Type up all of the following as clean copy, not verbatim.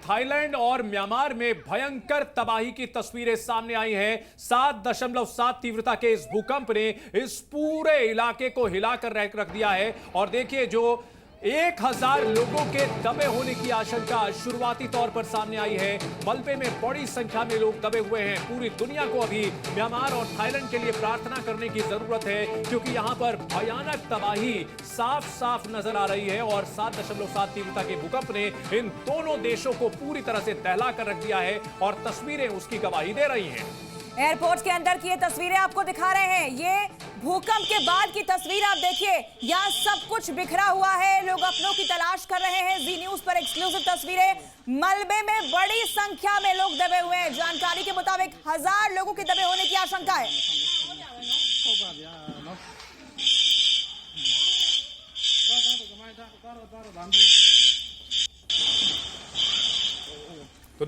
Thailand और Myanmar में भयंकर तबाही की तस्वीरें सामने आई हैं। 7.7 तीव्रता के इस भूकंप ने इस पूरे इलाके को हिलाकर रख दिया है। और देखिए, जो 1000 लोगों के दबे होने की आशंका शुरुआती तौर पर सामने आई है। मलबे में बड़ी संख्या में लोग दबे हुए हैं। पूरी दुनिया को अभी म्यांमार और थाईलैंड के लिए प्रार्थना करने की जरूरत है, क्योंकि यहां पर भयानक तबाही साफ साफ नजर आ रही है। और 7.7 तीव्रता के भूकंप ने इन दोनों देशों को पूरी तरह से दहला कर रख दिया है और तस्वीरें उसकी गवाही दे रही हैं। एयरपोर्ट के अंदर की ये तस्वीरें आपको दिखा रहे हैं। ये भूकंप के बाद की तस्वीर आप देखिए, यहाँ सब कुछ बिखरा हुआ है, लोग अपनों की तलाश कर रहे हैं। जी न्यूज पर एक्सक्लूसिव तस्वीरें। मलबे में बड़ी संख्या में लोग दबे हुए हैं। जानकारी के मुताबिक 1000 लोगों के दबे होने की आशंका है। तो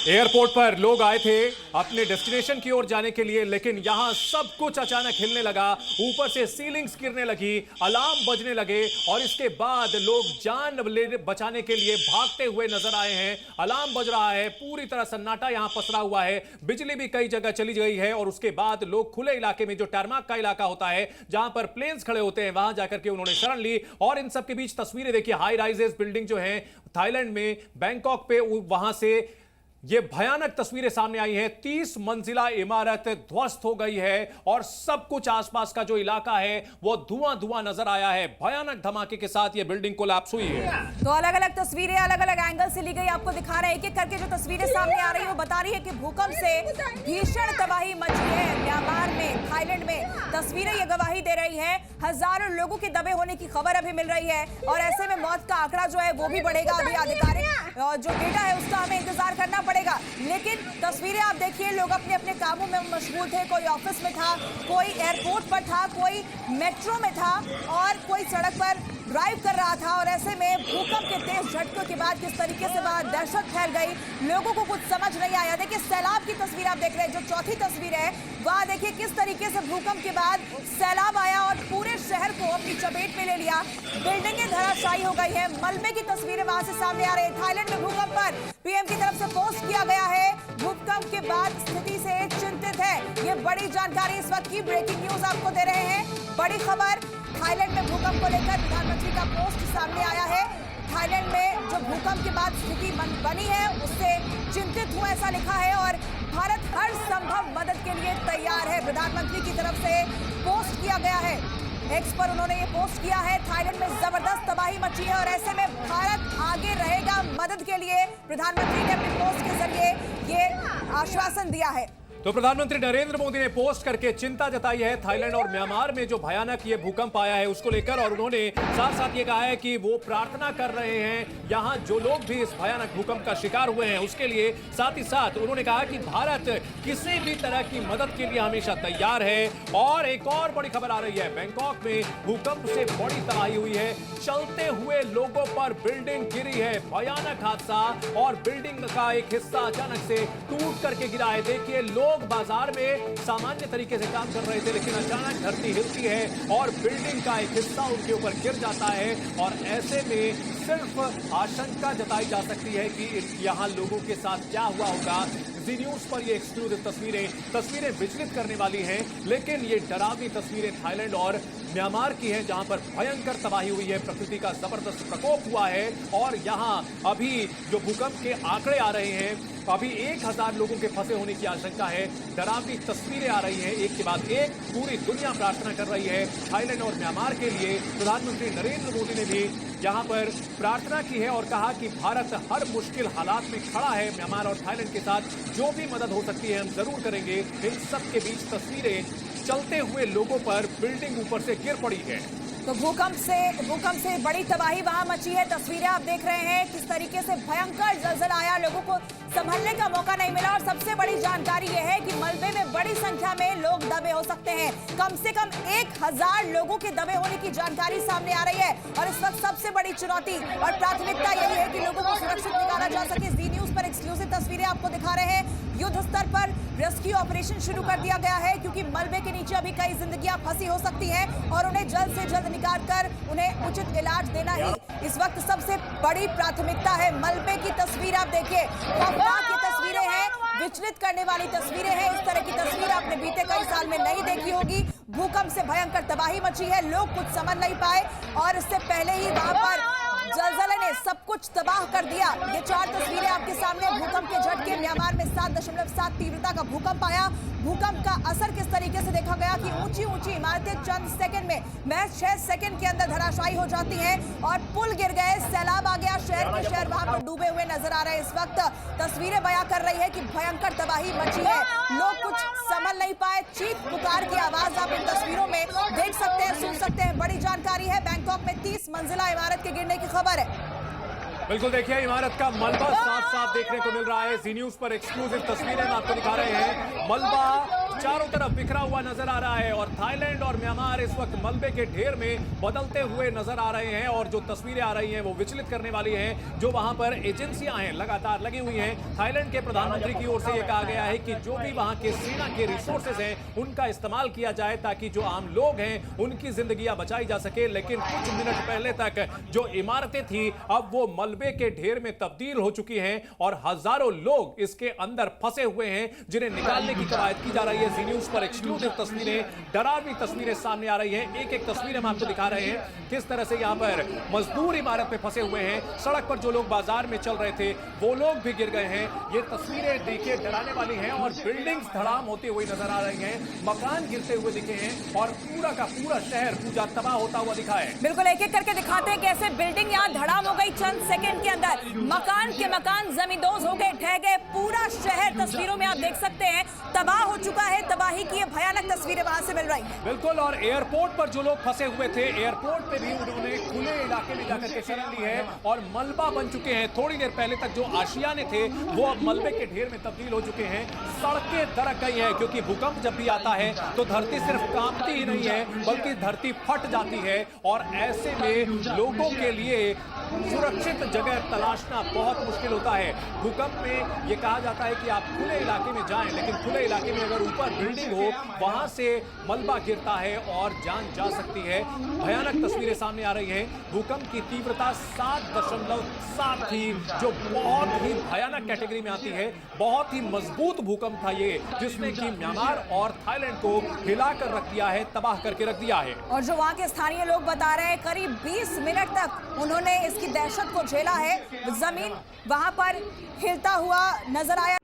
एयरपोर्ट पर लोग आए थे अपने डेस्टिनेशन की ओर जाने के लिए, लेकिन यहां सब कुछ अचानक हिलने लगा। ऊपर से सीलिंग्स गिरने लगी, अलार्म बजने लगे और इसके बाद लोग जान बचाने के लिए भागते हुए नजर आए हैं। अलार्म बज रहा है, पूरी तरह सन्नाटा यहां पसरा हुआ है। बिजली भी कई जगह चली गई है। और उसके बाद लोग खुले इलाके में, जो टारमाक का इलाका होता है जहां पर प्लेन्स खड़े होते हैं, वहां जाकर के उन्होंने शरण ली। और इन सब के बीच तस्वीरें देखिए, हाई राइजेस बिल्डिंग जो है थाईलैंड में, बैंकॉक पे, वहां से ये भयानक तस्वीरें सामने आई हैं। 30 मंजिला इमारत ध्वस्त हो गई है और सब कुछ आसपास का जो इलाका है वो धुआं धुआं नजर आया है। भयानक धमाके के साथ ये बिल्डिंग कोलैप्स हुई है। तो अलग अलग तस्वीरें अलग अलग एंगल से ली गई, आपको दिखा रहे हैं। एक एक करके जो तस्वीरें सामने आ रही है वो बता रही है कि भूकंप से भीषण तबाही मची है म्यांमार में, थाईलैंड में। तस्वीरें ये गवाही दे रही है। हजारों लोगों के दबे होने की खबर अभी मिल रही है और ऐसे में मौत का आंकड़ा जो है वो भी बढ़ेगा। अभी आधिकारिक जो डेटा है उसका हमें इंतजार करना पड़ेगा। लेकिन तस्वीरें आप देखिए, लोग अपने अपने कामों में मशगूल थे। कोई ऑफिस में था, कोई एयरपोर्ट पर था, कोई मेट्रो में था और कोई सड़क पर ड्राइव कर रहा था। और ऐसे में भूकंप के तेज झटकों के बाद किस तरीके से वहां दहशत फैल गई, लोगों को कुछ समझ नहीं आया। देखिए, सैलाब की तस्वीर आप देख रहे हैं, जो चौथी तस्वीर है वहां देखिए किस तरीके से भूकंप के बाद सैलाब आया और पूरे शहर को अपनी चपेट में ले लिया। बिल्डिंगें धराशायी हो गई है। मलबे की तस्वीरें वहां से सामने आ रही है। थाईलैंड में भूकंप पर पीएम की तरफ से पोस्ट किया गया है। भूकंप के बाद स्थिति से चिंतित है। ये बड़ी जानकारी इस वक्त की ब्रेकिंग न्यूज आपको दे रहे हैं। बड़ी खबर, थाईलैंड में भूकंप को लेकर प्रधानमंत्री का पोस्ट सामने आया है। थाईलैंड में जो भूकंप के बाद स्थिति बनी है उससे चिंतित हूं, ऐसा लिखा है। और भारत हर संभव मदद के लिए तैयार है, प्रधानमंत्री की तरफ से पोस्ट किया गया है। एक्स पर उन्होंने ये पोस्ट किया है। थाईलैंड में जबरदस्त तबाही मची है और ऐसे में भारत आगे रहेगा मदद के लिए। प्रधानमंत्री ने अपने पोस्ट के जरिए ये आश्वासन दिया है। तो प्रधानमंत्री नरेंद्र मोदी ने पोस्ट करके चिंता जताई है थाईलैंड और म्यांमार में जो भयानक ये भूकंप आया है उसको लेकर। और उन्होंने साथ साथ ये कहा है कि वो प्रार्थना कर रहे हैं यहाँ जो लोग भी इस भयानक भूकंप का शिकार हुए हैं उसके लिए। साथ ही साथ उन्होंने कहा कि भारत किसी भी तरह की मदद के लिए हमेशा तैयार है। और एक और बड़ी खबर आ रही है, बैंकॉक में भूकंप से बड़ी तबाही हुई है। चलते हुए लोगों पर बिल्डिंग गिरी है, भयानक हादसा। और बिल्डिंग का एक हिस्सा अचानक से टूट करके गिरा है। देखिए, लोग बाजार में सामान्य तरीके से काम कर रहे थे, लेकिन अचानक धरती हिलती है और बिल्डिंग का एक हिस्सा उनके ऊपर गिर जाता है। और ऐसे में सिर्फ आशंका जताई जा सकती है कि यहाँ लोगों के साथ क्या हुआ होगा। जी न्यूज पर ये एक्सक्लूसिव तस्वीरें विचलित करने वाली हैं, लेकिन ये डरावनी तस्वीरें थाईलैंड और म्यांमार की हैं, जहां पर भयंकर तबाही हुई है, प्रकृति का जबरदस्त प्रकोप हुआ है। और यहां अभी जो भूकंप के आंकड़े आ रहे हैं, अभी 1000 लोगों के फंसे होने की आशंका है। डरावनी तस्वीरें आ रही हैं एक के बाद एक। पूरी दुनिया प्रार्थना कर रही है थाईलैंड और म्यांमार के लिए। प्रधानमंत्री नरेंद्र मोदी ने भी यहां पर प्रार्थना की है और कहा कि भारत हर मुश्किल हालात में खड़ा है म्यांमार और थाईलैंड के साथ। जो भी मदद हो सकती है हम जरूर करेंगे। इन सब के बीच तस्वीरें, चलते हुए लोगों पर बिल्डिंग ऊपर से गिर पड़ी है। तो भूकंप से बड़ी तबाही वहां मची है। तस्वीरें आप देख रहे हैं किस तरीके से भयंकर जलजला आया, लोगों को संभलने का मौका नहीं मिला। और सबसे बड़ी जानकारी यह है कि मलबे में बड़ी संख्या में लोग दबे हो सकते हैं। कम से कम 1000 लोगों के दबे होने की जानकारी सामने आ रही है। और इस वक्त सबसे बड़ी चुनौती और प्राथमिकता यही है कि लोगों को सुरक्षित निकाला जा सके। जी न्यूज पर एक्सक्लूसिव तस्वीरें आपको दिखा रहे हैं। युद्ध स्तर पर रेस्क्यू ऑपरेशन शुरू कर दिया गया है, क्योंकि मलबे के नीचे अभी कई जिंदगियां फंसी हो सकती हैं और उन्हें जल्द से जल्द निकालकर उन्हें उचित इलाज देना ही इस वक्त सबसे बड़ी प्राथमिकता है। मलबे की तस्वीर आप देखिए, खौफनाक ये तस्वीरें हैं, विचलित करने वाली तस्वीरें हैं। इस तरह की तस्वीर आपने बीते कई साल में नहीं देखी होगी। भूकंप से भयंकर तबाही मची है, लोग कुछ समझ नहीं पाए और इससे पहले ही वहां पर जलजले ने सब कुछ तबाह कर दिया। ये 4 तस्वीरें आपके सामने, भूकंप के झटके। म्यांमार में 7.7 तीव्रता का भूकंप आया। भूकंप का असर किस तरीके से देखा गया कि ऊंची ऊंची इमारतें चंद सेकंड में, महज 6 सेकंड के अंदर धराशायी हो जाती हैं और पुल गिर गए, सैलाब आ गया, शहर के शहर वहां पर डूबे हुए नजर आ रहे हैं। इस वक्त तस्वीरें बयां कर रही है कि भयंकर तबाही मची है, लोग कुछ समझ नहीं पाए। चीख पुकार की आवाज आप इन तस्वीरों में देख सकते हैं, सुन सकते हैं। बड़ी जानकारी है, बैंकॉक में 30 मंजिला इमारत के गिरने की खबर है। बिल्कुल देखिए, इमारत का मलबा साफ साफ देखने को मिल रहा है। जी न्यूज पर एक्सक्लूसिव तस्वीरें हम आपको दिखा रहे हैं। मलबा चारों तरफ बिखरा हुआ नजर आ रहा है और थाईलैंड और म्यांमार इस वक्त मलबे के ढेर में बदलते हुए नजर आ रहे हैं और जो तस्वीरें आ रही हैं वो विचलित करने वाली हैं। जो वहां पर एजेंसियां हैं लगातार लगी हुई हैं। थाईलैंड के प्रधानमंत्री की ओर से यह कहा गया है कि जो भी वहां के सेना के रिसोर्सेज हैं उनका इस्तेमाल किया जाए ताकि जो आम लोग हैं उनकी जिंदगियां बचाई जा सके। लेकिन कुछ मिनट पहले तक जो इमारतें थी अब वो मलबे के ढेर में तब्दील हो चुकी हैं और हजारों लोग इसके अंदर फंसे हुए हैं जिन्हें निकालने की कवायद की जा रही है। जी न्यूज पर एक्सक्लूसिव तस्वीरें, डरावनी तस्वीरें सामने आ रही हैं। एक एक तस्वीर हम आपको दिखा रहे हैं किस तरह से यहां पर मजदूर इमारत में फंसे हुए हैं। सड़क पर जो लोग बाजार में चल रहे थे वो लोग भी गिर गए हैं। ये तस्वीरें देखिए डराने वाली हैं और बिल्डिंग्स धड़ाम होती हुई नजर आ रही हैं, मकान गिरते हुए दिखे हैं और पूरा का पूरा शहर पूरा तबाह होता हुआ दिखा है। बिल्कुल एक एक करके दिखाते हैं कैसे बिल्डिंग यहाँ धड़ाम हो गई चंद सेकंड के अंदर, मकान के मकान जमींदोज हो गए, ढह गए। पूरा शहर तस्वीरों में आप देख सकते हैं तबाह हो चुका है। तबाही की ये भयानक तस्वीरें वहां से मिल रही हैं। बिल्कुल, और एयरपोर्ट पर जो लोग फंसे हुए थे एयरपोर्ट पे भी उन्होंने खुले इलाके में जाकर के शरण ली है और मलबा बन चुके हैं। थोड़ी देर पहले तक जो आशियाने थे वो अब मलबे के ढेर में तब्दील हो चुके हैं। सड़कें दरक गई हैं क्योंकि भूकंप जब भी आता है तो धरती सिर्फ कांपती ही नहीं है बल्कि धरती फट जाती है और ऐसे में लोगों के लिए सुरक्षित जगह तलाशना बहुत मुश्किल होता है। भूकंप में ये कहा जाता है कि आप खुले इलाके में जाएं, लेकिन खुले इलाके में अगर ऊपर बिल्डिंग हो वहां से मलबा गिरता है और जान जा सकती है। भयानक तस्वीरें सामने आ रही हैं। भूकंप की तीव्रता 7.7 थी जो बहुत ही भयानक कैटेगरी में आती है। बहुत ही मजबूत भूकंप था ये जिसने कि म्यांमार और थाईलैंड को हिलाकर रख दिया है, तबाह करके रख दिया है। और जो वहां के स्थानीय लोग बता रहे हैं करीब 20 मिनट तक उन्होंने इसकी दहशत को झेला है। जमीन वहां पर हिलता हुआ नजर आया।